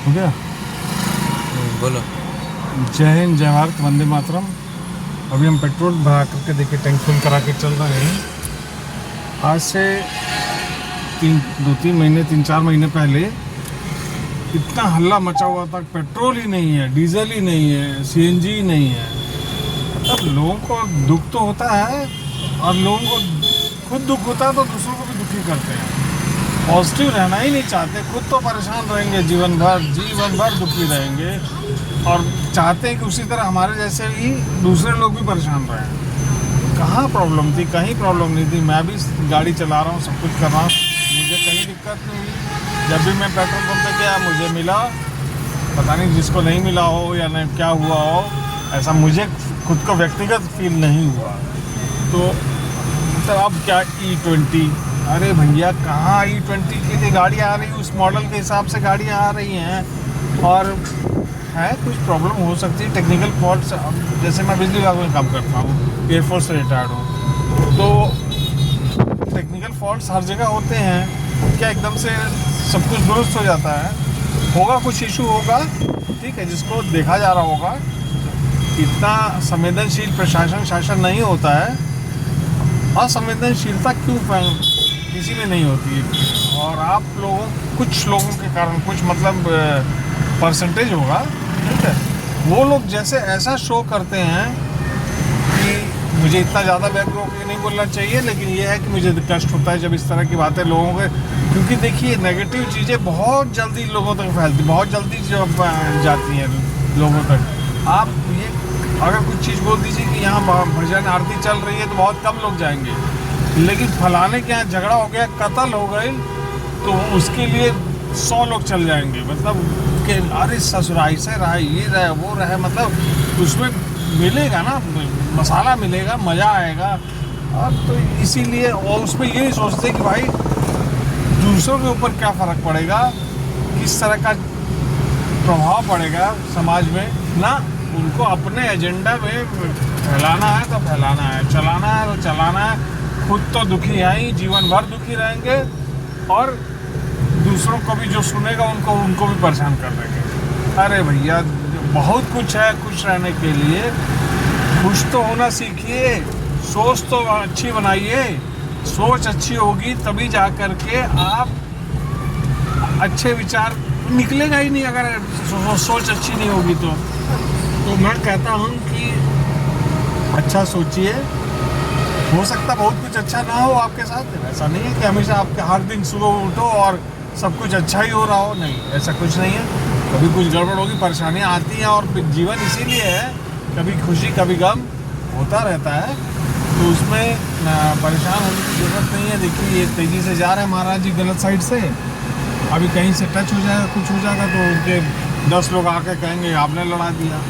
हो गया। बोलो। जय हिंद, जय भारत, वंदे मातरम। अभी हम पेट्रोल भरा करके देखिए, टैंक फुल करा के चल रहे हैं। आज से 3-4 महीने पहले इतना हल्ला मचा हुआ था, पेट्रोल ही नहीं है, डीजल ही नहीं है, सीएनजी ही नहीं है। मतलब लोगों को दुख तो होता है, और लोगों को खुद दुख होता है तो दूसरों को भी दुखी करते हैं। पॉजिटिव रहना ही नहीं चाहते, खुद तो परेशान रहेंगे, जीवन भर दुखी रहेंगे, और चाहते हैं कि उसी तरह हमारे जैसे ही दूसरे लोग भी परेशान रहें। कहाँ प्रॉब्लम थी? कहीं प्रॉब्लम नहीं थी। मैं भी गाड़ी चला रहा हूँ, सब कुछ कर रहा हूँ, मुझे कहीं दिक्कत नहीं हुई। जब भी मैं पेट्रोल पंप पे गया मुझे मिला, पता नहीं जिसको नहीं मिला हो या नहीं क्या हुआ हो, ऐसा मुझे खुद को व्यक्तिगत फील नहीं हुआ। तो मतलब अब क्या E20, अरे भैया कहाँ E20 की लिए गाड़ी आ रही है, उस मॉडल के हिसाब से गाड़ियाँ आ रही हैं, और है कुछ प्रॉब्लम हो सकती है, टेक्निकल फॉल्ट्स। जैसे मैं बिजली विभाग में काम करता हूँ, एयरफोर्स से रिटायर्ड हूँ, तो टेक्निकल फॉल्ट्स हर जगह होते हैं। क्या एकदम से सब कुछ दुरुस्त हो जाता है? होगा, कुछ इशू होगा, ठीक है, जिसको देखा जा रहा होगा। इतना संवेदनशील प्रशासन शासन नहीं होता है। असंवेदनशीलता क्यों किसी में नहीं होती है? और आप लोगों, कुछ लोगों के कारण, कुछ मतलब परसेंटेज होगा, ठीक है, वो लोग जैसे ऐसा शो करते हैं कि मुझे इतना ज़्यादा व्यंग्य होकर नहीं बोलना चाहिए, लेकिन ये है कि मुझे कष्ट होता है जब इस तरह की बातें लोगों के, क्योंकि देखिए नेगेटिव चीज़ें बहुत जल्दी लोगों तक फैलती, बहुत जल्दी जाती हैं लोगों तक। आप ये अगर कुछ चीज़ बोल दीजिए कि यहाँ भजन आरती चल रही है तो बहुत कम लोग जाएंगे, लेकिन फलाने के यहाँ झगड़ा हो गया, कत्ल हो गई, तो उसके लिए 100 लोग चल जाएंगे। मतलब कि अरे ससुरा ऐसे रहा, ये रहा, वो रहा, मतलब उसमें मिलेगा ना, मसाला मिलेगा, मज़ा आएगा। और तो इसीलिए, और उसमें ये नहीं सोचते कि भाई दूसरों के ऊपर क्या फ़र्क पड़ेगा, किस तरह का प्रभाव पड़ेगा समाज में। ना उनको अपने एजेंडा में फैलाना है तो फैलाना है, चलाना है तो चलाना है। खुद तो दुखी है ही, जीवन भर दुखी रहेंगे, और दूसरों को भी जो सुनेगा उनको भी परेशान कर देंगे। अरे भैया बहुत कुछ है खुश रहने के लिए, खुश तो होना सीखिए, सोच तो अच्छी बनाइए। सोच अच्छी होगी तभी जा कर के आप अच्छे विचार निकलेगा ही नहीं, अगर सोच अच्छी नहीं होगी तो मैं कहता हूँ कि अच्छा सोचिए। हो सकता बहुत कुछ अच्छा ना हो आपके साथ, ऐसा नहीं है कि हमेशा आपके हर दिन सुबह उठो और सब कुछ अच्छा ही हो रहा हो, नहीं, ऐसा कुछ नहीं है। कभी कुछ गड़बड़ होगी, परेशानियाँ आती हैं, और जीवन इसीलिए है, कभी खुशी कभी गम होता रहता है, तो उसमें परेशान होने की ज़रूरत नहीं है। देखिए ये तेज़ी से जा रहे हैं महाराज जी गलत साइड से, अभी कहीं से टच हो जाएगा, कुछ हो जाएगा तो उनके 10 लोग आके कहेंगे आपने लड़ा दिया।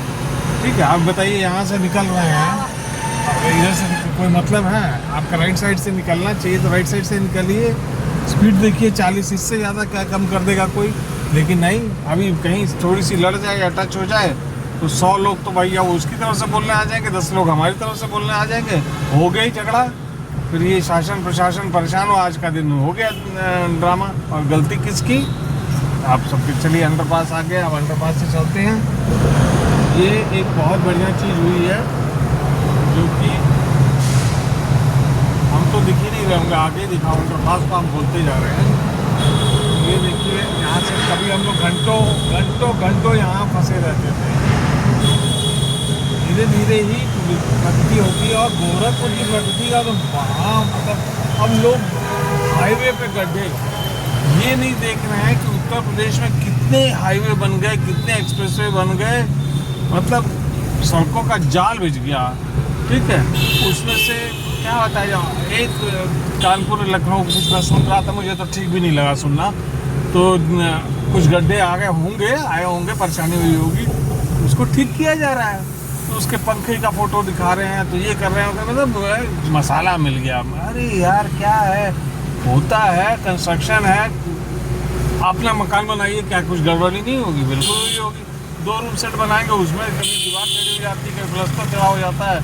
ठीक है, आप बताइए, यहाँ से निकल रहे हैं, इधर से कोई मतलब है? आपका राइट साइड से निकलना चाहिए तो राइट साइड से निकलिए। स्पीड देखिए 40, इससे ज़्यादा क्या कम कर देगा कोई? लेकिन नहीं, अभी कहीं थोड़ी सी लड़ जाए या टच हो जाए तो 100 लोग तो भैया वो उसकी तरफ से बोलने आ जाएंगे, 10 लोग हमारी तरफ से बोलने आ जाएंगे, हो गया ही झगड़ा। फिर ये शासन प्रशासन परेशान हो, आज का दिन हो गया ड्रामा। और गलती किसकी? आप सबके। चलिए अंडरपास आ गया, अब अंडरपास से चलते हैं। ये एक बहुत बढ़िया चीज़ हुई है, जो कि हम तो दिख ही नहीं रहे होंगे, आगे दिखाऊँ, अंडरपास को हम बोलते जा रहे हैं। ये देखिए, यहाँ से कभी हम लोग घंटों यहाँ फंसे रहते थे। धीरे धीरे ही प्रगति होती है, और गोरखपुर की प्रगति का तो वहाँ मतलब अब लोग हाईवे पे गड्ढे ये नहीं देख रहे हैं कि उत्तर प्रदेश में कितने हाईवे बन गए, कितने एक्सप्रेसवे बन गए, मतलब सड़कों का जाल बिछ गया। ठीक है, उसमें से क्या होता है, एक कानपुर लखनऊ कुछ मैं सुन रहा था, मुझे तो ठीक भी नहीं लगा सुनना, तो कुछ गड्ढे आए होंगे, परेशानी हुई होगी, उसको ठीक किया जा रहा है, तो उसके पंखे का फोटो दिखा रहे हैं, तो ये कर रहे हैं, मतलब मसाला मिल गया। अरे यार क्या है, होता है, कंस्ट्रक्शन है, अपना मकान बनाइए, क्या कुछ गड़बड़ी नहीं होगी? बिल्कुल हुई होगी। 2 रूम सेट बनाएंगे, उसमें कभी दीवार टेढ़ी हो जाती है, कभी प्लास्टर टेढ़ा हो जाता है,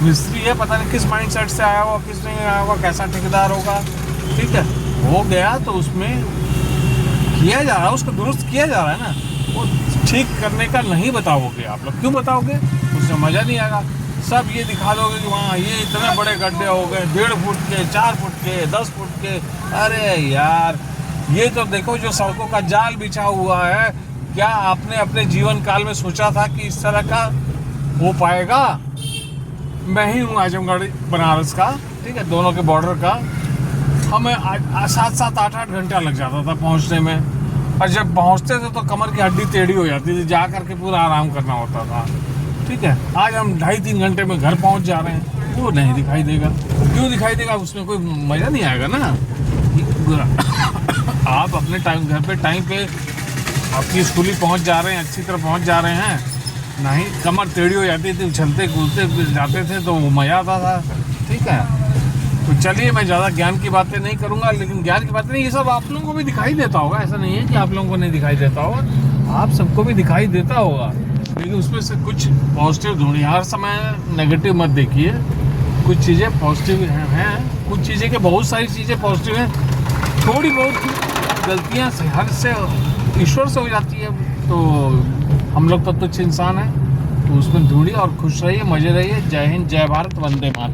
मिस्त्री है, पता नहीं किस माइंड सेट से आया हुआ, किस नहीं आया हुआ, कैसा ठेकेदार होगा। ठीक है, हो गया तो उसमें किया जा रहा है, उसको दुरुस्त किया जा रहा है ना, वो ठीक करने का नहीं बताओगे आप लोग। क्यों बताओगे? उसमें मज़ा नहीं आएगा। सब ये दिखा दोगे कि वहाँ ये इतने बड़े गड्ढे हो गए, 1.5 फुट के, 4 फुट के, 10 फुट के। अरे यार, ये तो देखो जो सड़कों का जाल बिछा हुआ है, क्या आपने अपने जीवन काल में सोचा था कि इस तरह का हो पाएगा? मैं ही हूँ आजमगढ़ बनारस का, ठीक है, दोनों के बॉर्डर का। हमें 7-7, 8-8 घंटा लग जाता था पहुँचने में, और जब पहुँचते थे तो कमर की हड्डी टेढ़ी हो जाती थी, जा करके पूरा आराम करना होता था। ठीक है, आज हम 2.5-3 घंटे में घर पहुँच जा रहे हैं, वो नहीं दिखाई देगा। क्यों दिखाई देगा? उसमें कोई मज़ा नहीं आएगा ना। आप अपने टाइम घर पे टाइम पे आपकी स्कूली पहुँच जा रहे हैं, अच्छी तरह पहुँच जा रहे हैं, नहीं कमर टेढ़ी हो जाती थी, उछलते कूदते जाते थे तो वो मज़ा आता था। ठीक है, तो चलिए मैं ज़्यादा ज्ञान की बातें नहीं करूँगा, लेकिन ज्ञान की बातें नहीं, ये सब आप लोगों को भी दिखाई देता होगा, ऐसा नहीं है कि आप लोगों को नहीं दिखाई देता होगा, आप सबको भी दिखाई देता होगा। लेकिन उसमें से कुछ पॉजिटिव ढूंढिए, हर समय नेगेटिव मत देखिए। कुछ चीज़ें पॉजिटिव हैं, कुछ चीज़ें के बहुत सारी चीज़ें पॉजिटिव हैं, थोड़ी बहुत गलतियाँ से हर से ईश्वर से हो जाती है, तो हम लोग तो तुच्छ इंसान हैं, तो उसमें ढूंढिए और खुश रहिए, मज़े रहिए। जय हिंद, जय भारत, वंदे मातरम।